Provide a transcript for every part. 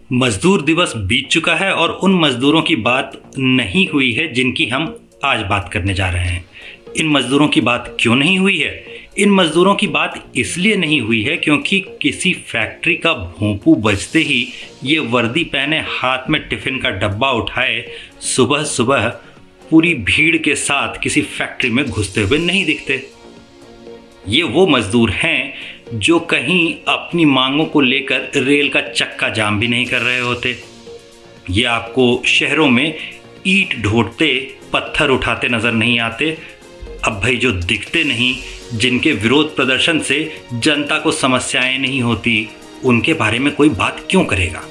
मजदूर दिवस बीत चुका है और उन मजदूरों की बात नहीं हुई है जिनकी हम आज बात करने जा रहे हैं। इन मजदूरों की बात क्यों नहीं हुई है? इन मजदूरों की बात इसलिए नहीं हुई है क्योंकि किसी फैक्ट्री का भोंपू बजते ही ये वर्दी पहने, हाथ में टिफ़िन का डब्बा उठाए सुबह सुबह पूरी भीड़ के साथ किसी फैक्ट्री में घुसते हुए नहीं दिखते। ये वो मजदूर हैं जो कहीं अपनी मांगों को लेकर रेल का चक्का जाम भी नहीं कर रहे होते। ये आपको शहरों में ईंट ढोते, पत्थर उठाते नज़र नहीं आते। अब भाई जो दिखते नहीं, जिनके विरोध प्रदर्शन से जनता को समस्याएं नहीं होती, उनके बारे में कोई बात क्यों करेगा?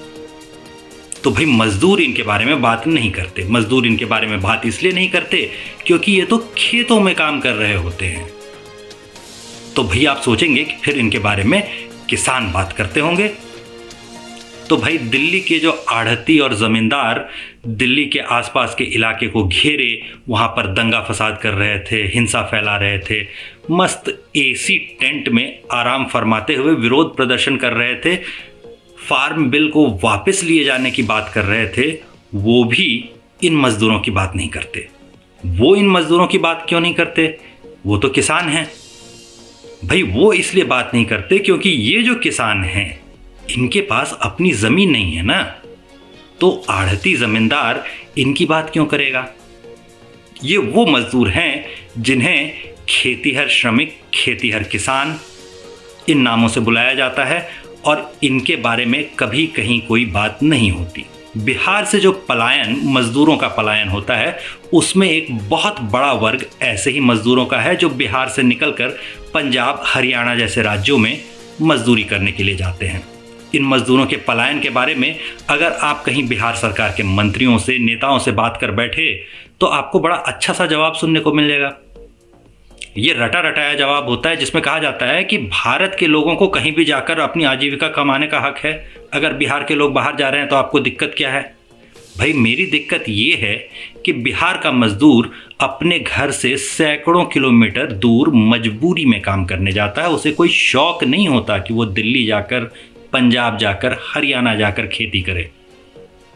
तो भाई मजदूर इनके बारे में बात नहीं करते। मजदूर इनके बारे में बात इसलिए नहीं करते क्योंकि ये तो खेतों में काम कर रहे होते हैं। तो भाई आप सोचेंगे कि फिर इनके बारे में किसान बात करते होंगे। तो भाई दिल्ली के जो आढ़ती और ज़मींदार दिल्ली के आसपास के इलाके को घेरे, वहाँ पर दंगा फसाद कर रहे थे, हिंसा फैला रहे थे, मस्त एसी टेंट में आराम फरमाते हुए विरोध प्रदर्शन कर रहे थे, फार्म बिल को वापस लिए जाने की बात कर रहे थे, वो भी इन मज़दूरों की बात नहीं करते। वो इन मज़दूरों की बात क्यों नहीं करते? वो तो किसान हैं भाई। वो इसलिए बात नहीं करते क्योंकि ये जो किसान हैं इनके पास अपनी ज़मीन नहीं है ना, तो आढ़ती ज़मींदार इनकी बात क्यों करेगा? ये वो मज़दूर हैं जिन्हें खेतीहर श्रमिक, खेतीहर किसान इन नामों से बुलाया जाता है और इनके बारे में कभी कहीं कोई बात नहीं होती। बिहार से जो पलायन, मज़दूरों का पलायन होता है, उसमें एक बहुत बड़ा वर्ग ऐसे ही मज़दूरों का है जो बिहार से निकलकर पंजाब, हरियाणा जैसे राज्यों में मज़दूरी करने के लिए जाते हैं। इन मज़दूरों के पलायन के बारे में अगर आप कहीं बिहार सरकार के मंत्रियों से, नेताओं से बात कर बैठे तो आपको बड़ा अच्छा सा जवाब सुनने को मिल जाएगा। ये रटा रटाया जवाब होता है जिसमें कहा जाता है कि भारत के लोगों को कहीं भी जाकर अपनी आजीविका कमाने का हक है। अगर बिहार के लोग बाहर जा रहे हैं तो आपको दिक्कत क्या है? भाई मेरी दिक्कत ये है कि बिहार का मजदूर अपने घर से सैकड़ों किलोमीटर दूर मजबूरी में काम करने जाता है। उसे कोई शौक नहीं होता कि वो दिल्ली जाकर, पंजाब जाकर, हरियाणा जाकर खेती करे।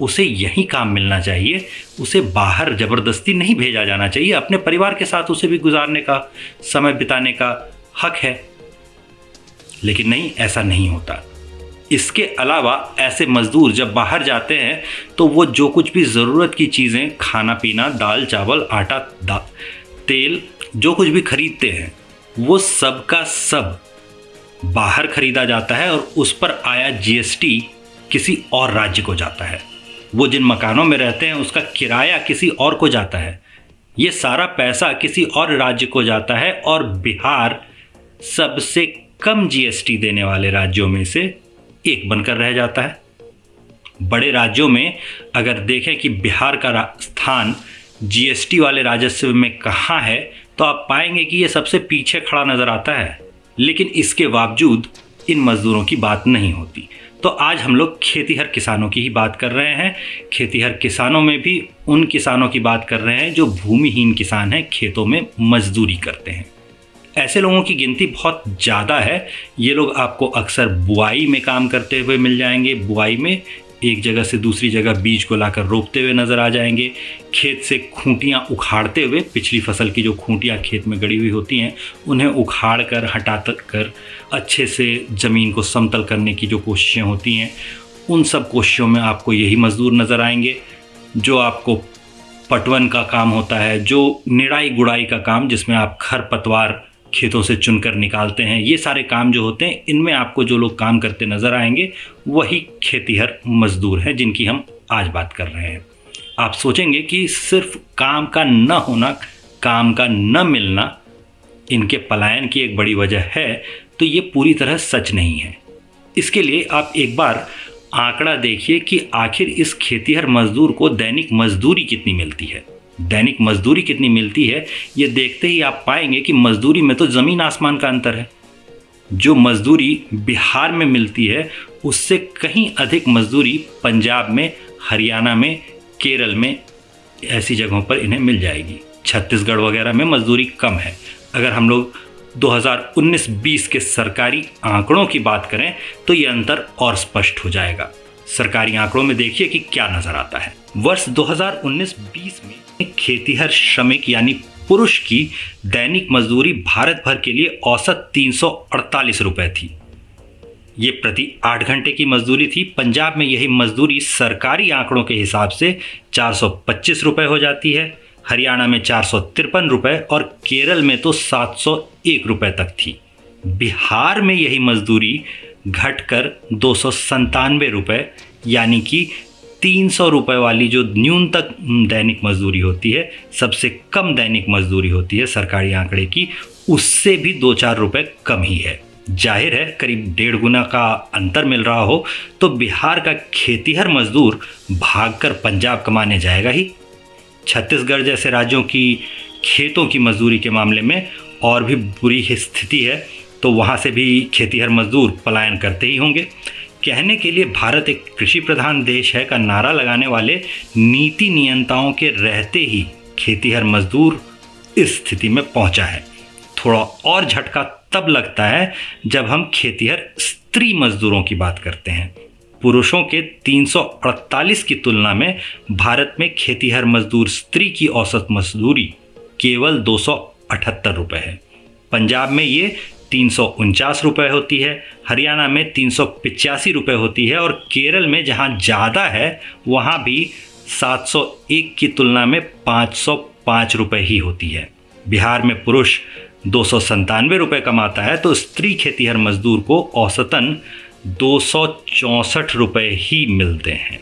उसे यही काम मिलना चाहिए, उसे बाहर ज़बरदस्ती नहीं भेजा जाना चाहिए। अपने परिवार के साथ उसे भी गुजारने का, समय बिताने का हक है। लेकिन नहीं, ऐसा नहीं होता। इसके अलावा ऐसे मज़दूर जब बाहर जाते हैं तो वो जो कुछ भी ज़रूरत की चीज़ें, खाना पीना, दाल चावल, आटा, तेल, जो कुछ भी खरीदते हैं वो सब का सब बाहर खरीदा जाता है और उस पर आया जीएसटी किसी और राज्य को जाता है। वो जिन मकानों में रहते हैं उसका किराया किसी और को जाता है। ये सारा पैसा किसी और राज्य को जाता है और बिहार सबसे कम जीएसटी देने वाले राज्यों में से एक बनकर रह जाता है। बड़े राज्यों में अगर देखें कि बिहार का स्थान जीएसटी वाले राजस्व में कहाँ है तो आप पाएंगे कि ये सबसे पीछे खड़ा नज़र आता है। लेकिन इसके बावजूद इन मज़दूरों की बात नहीं होती। तो आज हम लोग खेतीहर किसानों की ही बात कर रहे हैं। खेतीहर किसानों में भी उन किसानों की बात कर रहे हैं जो भूमिहीन किसान हैं, खेतों में मजदूरी करते हैं। ऐसे लोगों की गिनती बहुत ज़्यादा है। ये लोग आपको अक्सर बुआई में काम करते हुए मिल जाएंगे। बुआई में एक जगह से दूसरी जगह बीज को लाकर रोपते हुए नज़र आ जाएंगे। खेत से खूंटियाँ उखाड़ते हुए, पिछली फसल की जो खूंटियाँ खेत में गड़ी हुई होती हैं उन्हें उखाड़ कर, हटा कर अच्छे से ज़मीन को समतल करने की जो कोशिशें होती हैं, उन सब कोशिशों में आपको यही मज़दूर नज़र आएंगे। जो आपको पटवन का काम होता है, जो निराई गुड़ाई का काम जिसमें आप खरपतवार खेतों से चुनकर निकालते हैं, ये सारे काम जो होते हैं इनमें आपको जो लोग काम करते नज़र आएंगे वही खेतीहर मजदूर हैं जिनकी हम आज बात कर रहे हैं। आप सोचेंगे कि सिर्फ काम का न होना, काम का न मिलना इनके पलायन की एक बड़ी वजह है, तो ये पूरी तरह सच नहीं है। इसके लिए आप एक बार आंकड़ा देखिए कि आखिर इस खेतीहर मजदूर को दैनिक मजदूरी कितनी मिलती है। दैनिक मजदूरी कितनी मिलती है ये देखते ही आप पाएंगे कि मजदूरी में तो ज़मीन आसमान का अंतर है। जो मजदूरी बिहार में मिलती है उससे कहीं अधिक मजदूरी पंजाब में, हरियाणा में, केरल में, ऐसी जगहों पर इन्हें मिल जाएगी। छत्तीसगढ़ वगैरह में मजदूरी कम है। अगर हम लोग 2019-20 के सरकारी आंकड़ों की बात करें तो ये अंतर और स्पष्ट हो जाएगा। सरकारी आंकड़ों में देखिए कि क्या नजर आता है। वर्ष 2019-20 में खेतीहर श्रमिक यानी पुरुष की दैनिक मजदूरी भारत भर के लिए औसत 348 रुपए थी। ये प्रति 8 घंटे की मजदूरी थी। पंजाब में यही मजदूरी सरकारी आंकड़ों के हिसाब से 425 रुपए हो जाती है, हरियाणा में 453 रुपए और केरल में तो 701 रुपए तक थी। बिहार में यही मजदूरी घटकर 297 रुपए यानी कि 300 रुपए वाली जो न्यूनतम दैनिक मजदूरी होती है, सबसे कम दैनिक मजदूरी होती है सरकारी आंकड़े की, उससे भी 2-4 रुपए कम ही है। जाहिर है करीब 1.5 गुना का अंतर मिल रहा हो तो बिहार का खेतीहर मजदूर भागकर पंजाब कमाने जाएगा ही। छत्तीसगढ़ जैसे राज्यों की खेतों की मजदूरी के मामले में और भी बुरी स्थिति है, तो वहाँ से भी खेतीहर मजदूर पलायन करते ही होंगे। कहने के लिए भारत एक कृषि प्रधान देश है का नारा लगाने वाले नीति नियंताओं के रहते ही खेतीहर मजदूर इस स्थिति में पहुंचा है। थोड़ा और झटका तब लगता है जब हम खेतीहर स्त्री मजदूरों की बात करते हैं। पुरुषों के 348 की तुलना में भारत में खेतीहर मजदूर स्त्री की औसत मजदूरी केवल 278 रुपये है। पंजाब में ये 349 रुपये होती है, हरियाणा में 385 रुपये होती है और केरल में जहाँ ज़्यादा है वहाँ भी 701 की तुलना में 505 रुपये ही होती है। बिहार में पुरुष 297 रुपये कमाता है तो स्त्री खेतीहर मजदूर को औसतन 264 रुपये ही मिलते हैं।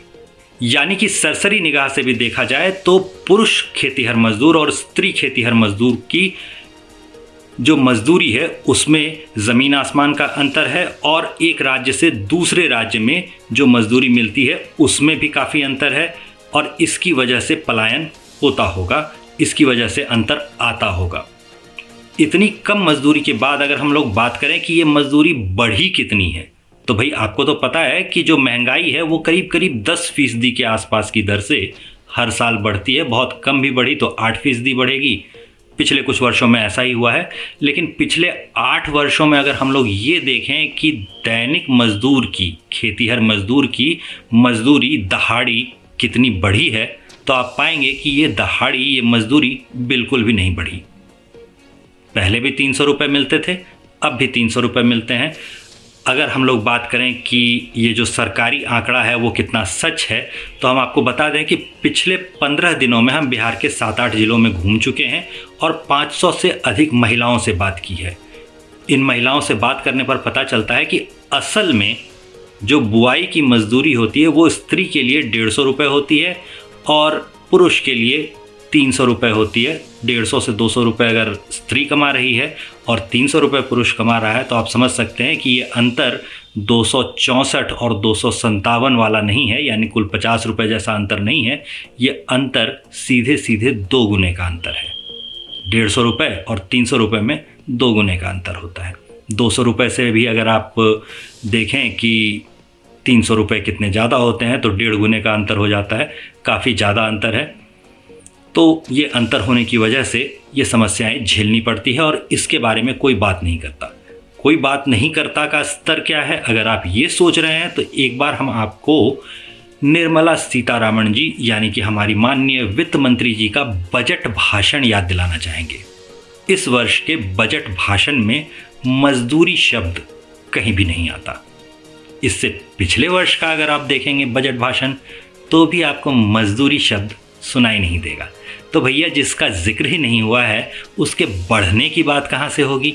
यानी कि सरसरी निगाह से भी देखा जाए तो पुरुष खेतीहर मजदूर और स्त्री खेतीहर मजदूर की जो मजदूरी है उसमें ज़मीन आसमान का अंतर है और एक राज्य से दूसरे राज्य में जो मजदूरी मिलती है उसमें भी काफ़ी अंतर है और इसकी वजह से पलायन होता होगा, इसकी वजह से अंतर आता होगा। इतनी कम मजदूरी के बाद अगर हम लोग बात करें कि ये मजदूरी बढ़ी कितनी है, तो भाई आपको तो पता है कि जो महंगाई है वो करीब करीब 10% के आसपास की दर से हर साल बढ़ती है। बहुत कम भी बढ़ी तो 8% बढ़ेगी। पिछले कुछ वर्षों में ऐसा ही हुआ है। लेकिन पिछले 8 वर्षों में अगर हम लोग ये देखें कि दैनिक मजदूर की, खेतीहर मजदूर की मजदूरी दहाड़ी कितनी बढ़ी है, तो आप पाएंगे कि ये दहाड़ी, ये मजदूरी बिल्कुल भी नहीं बढ़ी। पहले भी 300 रुपये मिलते थे, अब भी 300 रुपये मिलते हैं। अगर हम लोग बात करें कि ये जो सरकारी आंकड़ा है वो कितना सच है, तो हम आपको बता दें कि पिछले 15 दिनों में हम बिहार के 7-8 जिलों में घूम चुके हैं और 500 से अधिक महिलाओं से बात की है। इन महिलाओं से बात करने पर पता चलता है कि असल में जो बुआई की मजदूरी होती है वो स्त्री के लिए 150 रुपये होती है और पुरुष के लिए 300 रुपये होती है। 150 से 200 रुपये अगर स्त्री कमा रही है और 300 रुपये पुरुष कमा रहा है, तो आप समझ सकते हैं कि ये अंतर 264 और 257 वाला नहीं है, यानी कुल 50 रुपये जैसा अंतर नहीं है। ये अंतर सीधे सीधे 2 गुने का अंतर है। 150 रुपये और 300 रुपये में 2 गुने का अंतर होता है। 200 रुपये से भी अगर आप देखें कि 300 रुपये कितने ज़्यादा होते हैं तो 1.5 गुने का अंतर हो जाता है। काफ़ी ज़्यादा अंतर है। तो ये अंतर होने की वजह से ये समस्याएं झेलनी पड़ती है और इसके बारे में कोई बात नहीं करता। कोई बात नहीं करता का स्तर क्या है, अगर आप ये सोच रहे हैं तो एक बार हम आपको निर्मला सीतारामन जी यानी कि हमारी माननीय वित्त मंत्री जी का बजट भाषण याद दिलाना चाहेंगे। इस वर्ष के बजट भाषण में मजदूरी शब्द कहीं भी नहीं आता। इससे पिछले वर्ष का अगर आप देखेंगे बजट भाषण तो भी आपको मजदूरी शब्द सुनाई नहीं देगा। तो भैया जिसका जिक्र ही नहीं हुआ है उसके बढ़ने की बात कहाँ से होगी।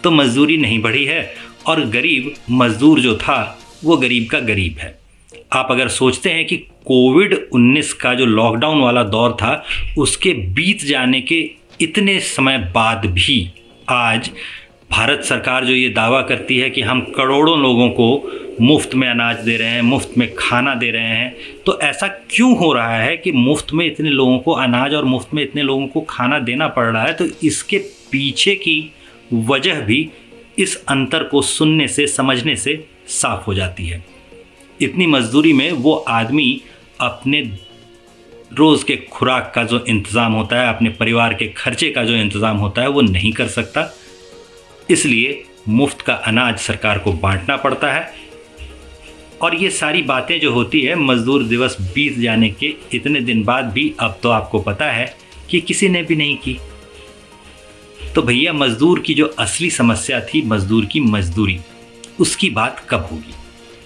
तो मजदूरी नहीं बढ़ी है और गरीब मजदूर जो था वो गरीब का गरीब है। आप अगर सोचते हैं कि कोविड-19 का जो लॉकडाउन वाला दौर था उसके बीत जाने के इतने समय बाद भी आज भारत सरकार जो ये दावा करती है कि हम करोड़ों लोगों को मुफ्त में अनाज दे रहे हैं, मुफ्त में खाना दे रहे हैं, तो ऐसा क्यों हो रहा है कि मुफ्त में इतने लोगों को अनाज और मुफ्त में इतने लोगों को खाना देना पड़ रहा है। तो इसके पीछे की वजह भी इस अंतर को सुनने से, समझने से साफ हो जाती है। इतनी मजदूरी में वो आदमी अपने रोज़ के खुराक का जो इंतज़ाम होता है, अपने परिवार के खर्चे का जो इंतज़ाम होता है वो नहीं कर सकता। इसलिए मुफ्त का अनाज सरकार को बांटना पड़ता है। और ये सारी बातें जो होती है मज़दूर दिवस बीत जाने के इतने दिन बाद भी अब तो आपको पता है कि किसी ने भी नहीं की। तो भैया मज़दूर की जो असली समस्या थी, मज़दूर की मजदूरी, उसकी बात कब होगी?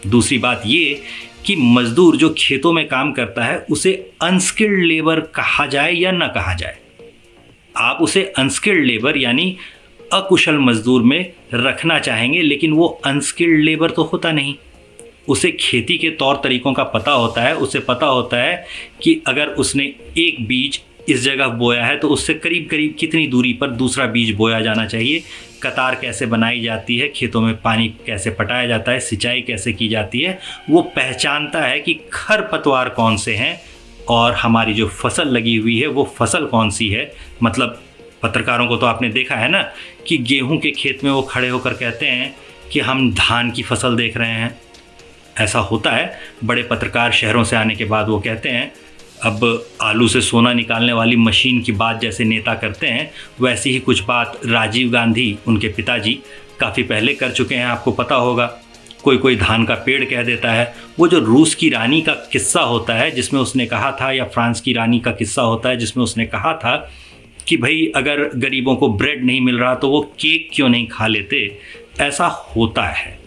दूसरी बात ये कि मज़दूर जो खेतों में काम करता है उसे अनस्किल्ड लेबर कहा जाए या ना कहा जाए। आप उसे अनस्किल्ड लेबर यानी अकुशल मजदूर में रखना चाहेंगे, लेकिन वो अनस्किल्ड लेबर तो होता नहीं। उसे खेती के तौर तरीक़ों का पता होता है। उसे पता होता है कि अगर उसने एक बीज इस जगह बोया है तो उससे करीब करीब कितनी दूरी पर दूसरा बीज बोया जाना चाहिए, कतार कैसे बनाई जाती है, खेतों में पानी कैसे पटाया जाता है, सिंचाई कैसे की जाती है। वो पहचानता है कि खरपतवार कौन से हैं और हमारी जो फसल लगी हुई है वो फसल कौन सी है। मतलब पत्रकारों को तो आपने देखा है ना कि गेहूं के खेत में वो खड़े होकर कहते हैं कि हम धान की फसल देख रहे हैं। ऐसा होता है, बड़े पत्रकार शहरों से आने के बाद वो कहते हैं अब आलू से सोना निकालने वाली मशीन की बात जैसे नेता करते हैं, वैसी ही कुछ बात राजीव गांधी, उनके पिताजी, काफ़ी पहले कर चुके हैं। आपको पता होगा, कोई कोई धान का पेड़ कह देता है। वो जो रूस की रानी का किस्सा होता है जिसमें उसने कहा था, या फ्रांस की रानी का किस्सा होता है जिसमें उसने कहा था कि भाई अगर गरीबों को ब्रेड नहीं मिल रहा तो वो केक क्यों नहीं खा लेते। ऐसा होता है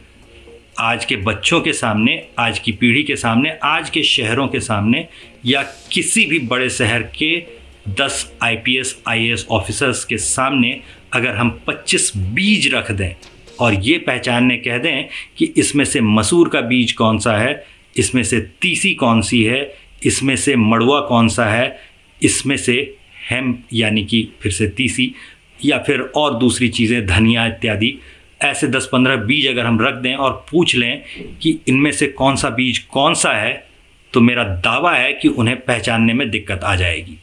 आज के बच्चों के सामने, आज की पीढ़ी के सामने, आज के शहरों के सामने, या किसी भी बड़े शहर के 10 IPS IAS ऑफिसर्स के सामने अगर हम 25 बीज रख दें और ये पहचानने कह दें कि इसमें से मसूर का बीज कौन सा है, इसमें से तीसी कौन सी है, इसमें से मड़ुआ कौन सा है, इसमें से हेम्प यानी कि फिर से तीसी, या फिर और दूसरी चीज़ें धनिया इत्यादि, ऐसे 10-15 बीज अगर हम रख दें और पूछ लें कि इनमें से कौन सा बीज कौन सा है, तो मेरा दावा है कि उन्हें पहचानने में दिक्कत आ जाएगी।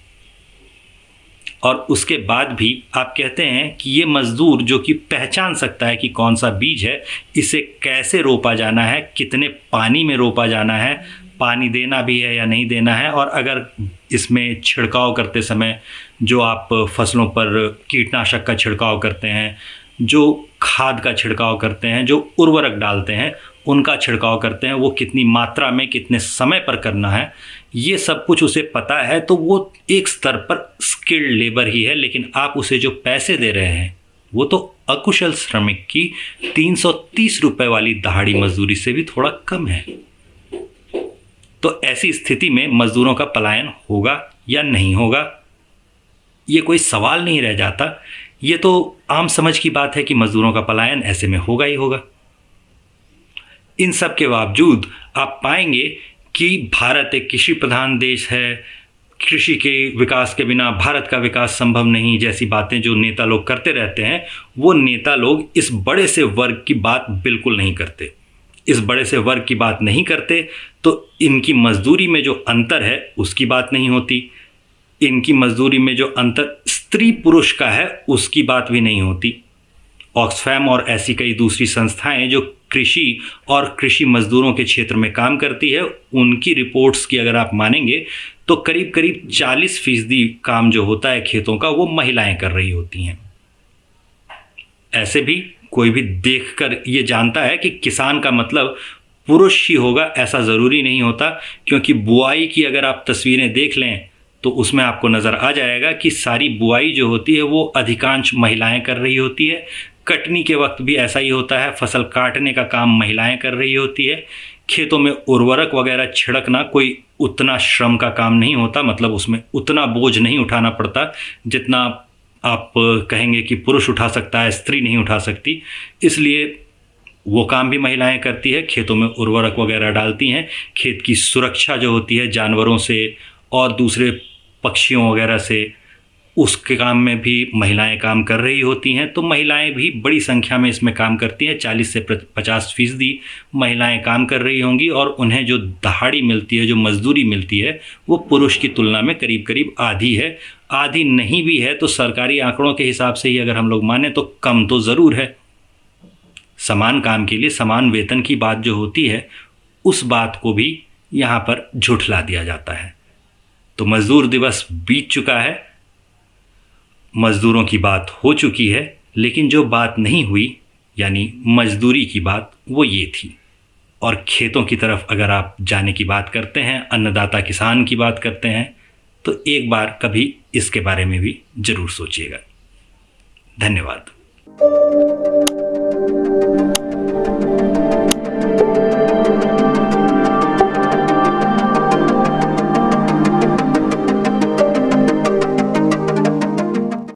और उसके बाद भी आप कहते हैं कि ये मज़दूर जो कि पहचान सकता है कि कौन सा बीज है, इसे कैसे रोपा जाना है, कितने पानी में रोपा जाना है, पानी देना भी है या नहीं देना है, और अगर इसमें छिड़काव करते समय जो आप फसलों पर कीटनाशक का छिड़काव करते हैं, जो खाद का छिड़काव करते हैं, जो उर्वरक डालते हैं उनका छिड़काव करते हैं, वो कितनी मात्रा में कितने समय पर करना है, ये सब कुछ उसे पता है। तो वो एक स्तर पर स्किल्ड लेबर ही है, लेकिन आप उसे जो पैसे दे रहे हैं वो तो अकुशल श्रमिक की 330 रुपये वाली दहाड़ी मजदूरी से भी थोड़ा कम है। तो ऐसी स्थिति में मजदूरों का पलायन होगा या नहीं होगा, ये कोई सवाल नहीं रह जाता। ये तो आम समझ की बात है कि मजदूरों का पलायन ऐसे में होगा ही होगा। इन सब के बावजूद आप पाएंगे कि भारत एक कृषि प्रधान देश है, कृषि के विकास के बिना भारत का विकास संभव नहीं, जैसी बातें जो नेता लोग करते रहते हैं, वो नेता लोग इस बड़े से वर्ग की बात बिल्कुल नहीं करते। इस बड़े से वर्ग की बात नहीं करते तो इनकी मजदूरी में जो अंतर है उसकी बात नहीं होती, इनकी मजदूरी में जो अंतर स्त्री पुरुष का है उसकी बात भी नहीं होती। ऑक्सफैम और ऐसी कई दूसरी संस्थाएं जो कृषि और कृषि मजदूरों के क्षेत्र में काम करती है, उनकी रिपोर्ट्स की अगर आप मानेंगे तो करीब करीब 40% काम जो होता है खेतों का वो महिलाएं कर रही होती हैं। ऐसे भी कोई भी देखकर ये जानता है कि किसान का मतलब पुरुष ही होगा, ऐसा ज़रूरी नहीं होता, क्योंकि बुआई की अगर आप तस्वीरें देख लें तो उसमें आपको नज़र आ जाएगा कि सारी बुआई जो होती है वो अधिकांश महिलाएं कर रही होती है। कटनी के वक्त भी ऐसा ही होता है, फसल काटने का काम महिलाएं कर रही होती है। खेतों में उर्वरक वगैरह छिड़कना कोई उतना श्रम का काम नहीं होता, मतलब उसमें उतना बोझ नहीं उठाना पड़ता जितना आप कहेंगे कि पुरुष उठा सकता है, स्त्री नहीं उठा सकती। इसलिए वो काम भी महिलाएं करती है, खेतों में उर्वरक वगैरह डालती हैं। खेत की सुरक्षा जो होती है जानवरों से और दूसरे पक्षियों वगैरह से, उसके काम में भी महिलाएं काम कर रही होती हैं। तो महिलाएं भी बड़ी संख्या में इसमें काम करती हैं, 40 से 50% महिलाएं काम कर रही होंगी, और उन्हें जो दहाड़ी मिलती है, जो मजदूरी मिलती है, वो पुरुष की तुलना में करीब करीब आधी है। आधी नहीं भी है तो सरकारी आंकड़ों के हिसाब से ही अगर हम लोग माने तो कम तो ज़रूर है। समान काम के लिए समान वेतन की बात जो होती है, उस बात को भी यहाँ पर झुठला दिया जाता है। तो मजदूर दिवस बीत चुका है, मजदूरों की बात हो चुकी है, लेकिन जो बात नहीं हुई यानी मजदूरी की बात, वो ये थी और खेतों की तरफ अगर आप जाने की बात करते हैं, अन्नदाता किसान की बात करते हैं, तो एक बार कभी इसके बारे में भी ज़रूर सोचिएगा। धन्यवाद।